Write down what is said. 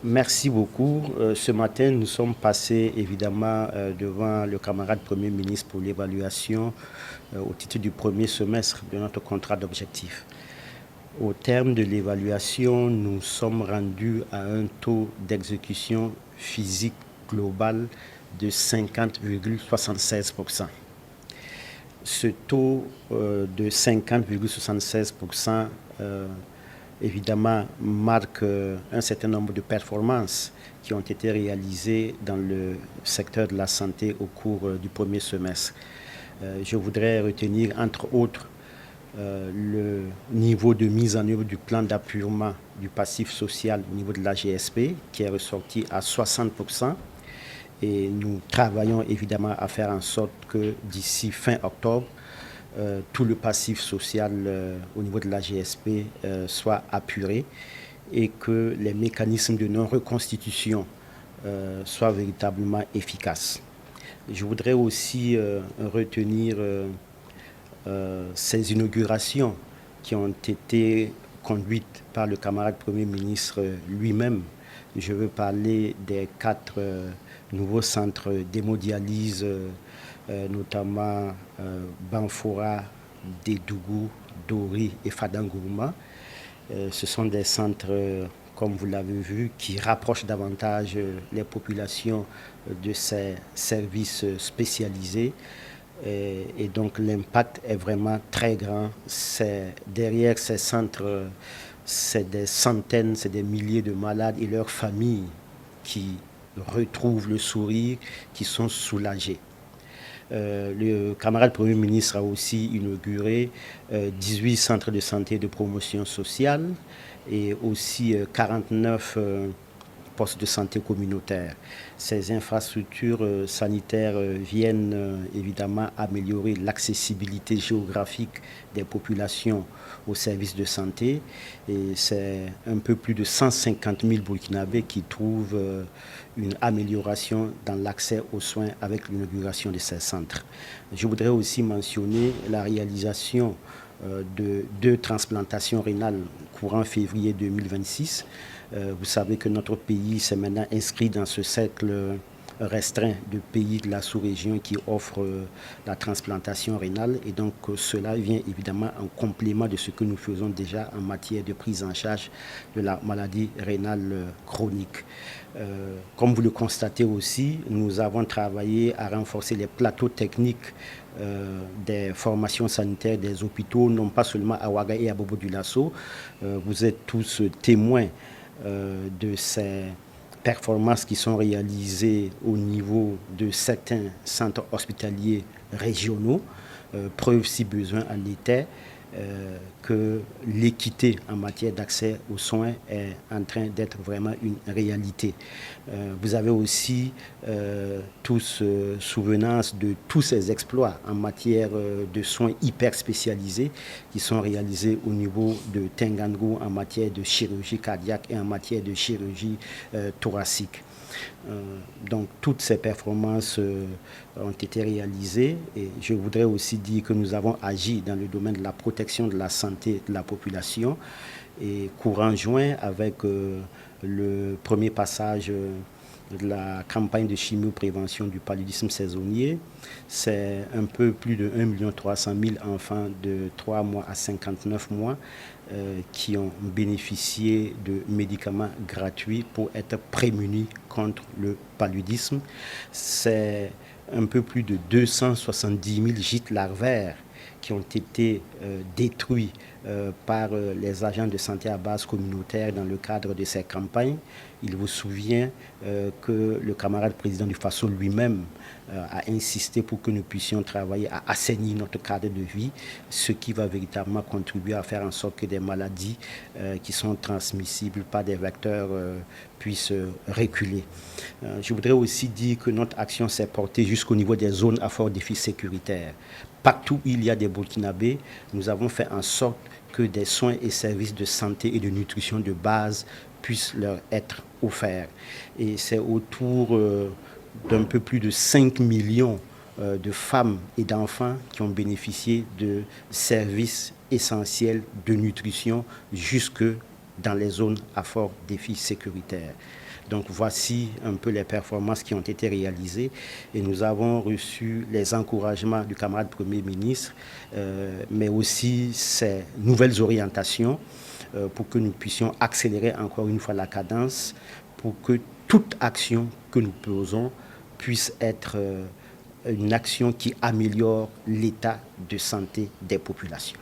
Merci beaucoup. Ce matin, nous sommes passés évidemment devant le camarade Premier ministre pour l'évaluation au titre du premier semestre de notre contrat d'objectif. Au terme de l'évaluation, nous sommes rendus à un taux d'exécution physique global de 50,76%. Ce taux de 50,76% évidemment marque un certain nombre de performances qui ont été réalisées dans le secteur de la santé au cours du premier semestre. Je voudrais retenir entre autres le niveau de mise en œuvre du plan d'appurement du passif social au niveau de la GSP qui est ressorti à 60%. Et nous travaillons évidemment à faire en sorte que d'ici fin octobre, tout le passif social au niveau de la GSP soit apuré et que les mécanismes de non-reconstitution soient véritablement efficaces. Je voudrais aussi retenir ces inaugurations qui ont été conduites par le camarade Premier ministre lui-même. Je veux parler des 4 nouveaux centres d'hémodialyse, notamment Banfora, Dédougou, Dori et Fadangourma. Ce sont des centres, comme vous l'avez vu, qui rapprochent davantage les populations de ces services spécialisés. Et donc l'impact est vraiment très grand. Derrière ces centres, c'est des centaines, c'est des milliers de malades et leurs familles qui retrouvent le sourire, qui sont soulagés. Le camarade Premier ministre a aussi inauguré 18 centres de santé et de promotion sociale et aussi 49 postes de santé communautaires. Ces infrastructures sanitaires viennent évidemment améliorer l'accessibilité géographique des populations aux services de santé. Et c'est un peu plus de 150 000 Burkinabés qui trouvent une amélioration dans l'accès aux soins avec l'inauguration de ces centres. Je voudrais aussi mentionner la réalisation de 2 transplantations rénales courant février 2026. Vous savez que notre pays s'est maintenant inscrit dans ce cercle restreint de pays de la sous-région qui offrent la transplantation rénale et donc cela vient évidemment en complément de ce que nous faisons déjà en matière de prise en charge de la maladie rénale chronique. Comme vous le constatez aussi, nous avons travaillé à renforcer les plateaux techniques des formations sanitaires des hôpitaux, non pas seulement à Ouaga et à Bobo-Dioulasso. Vous êtes tous témoins de ces performances qui sont réalisées au niveau de certains centres hospitaliers régionaux. Preuve si besoin en était que l'équité en matière d'accès aux soins est en train d'être vraiment une réalité. Vous avez aussi tous souvenance de tous ces exploits en matière de soins hyper spécialisés qui sont réalisés au niveau de Tengango en matière de chirurgie cardiaque et en matière de chirurgie thoracique. Donc toutes ces performances ont été réalisées et je voudrais aussi dire que nous avons agi dans le domaine de la protection de la santé de la population et courant juin avec le premier passage de la campagne de chimioprévention du paludisme saisonnier. C'est un peu plus de 1 300 000 enfants de 3 mois à 59 mois qui ont bénéficié de médicaments gratuits pour être prémunis contre le paludisme. C'est un peu plus de 270 000 gîtes larvaires qui ont été détruits par les agents de santé à base communautaire dans le cadre de ces campagnes. Il vous souvient que le camarade président du FASO lui-même a insisté pour que nous puissions travailler à assainir notre cadre de vie, ce qui va véritablement contribuer à faire en sorte que des maladies qui sont transmissibles par des vecteurs puissent reculer. Je voudrais aussi dire que notre action s'est portée jusqu'au niveau des zones à fort défi sécuritaire. Partout où il y a des Burkinabés, nous avons fait en sorte que des soins et services de santé et de nutrition de base puissent leur être offerts. Et c'est autour d'un peu plus de 5 millions de femmes et d'enfants qui ont bénéficié de services essentiels de nutrition jusque dans les zones à fort défi sécuritaire. Donc voici un peu les performances qui ont été réalisées et nous avons reçu les encouragements du camarade Premier ministre, mais aussi ses nouvelles orientations pour que nous puissions accélérer encore une fois la cadence, pour que toute action que nous posons puisse être une action qui améliore l'état de santé des populations.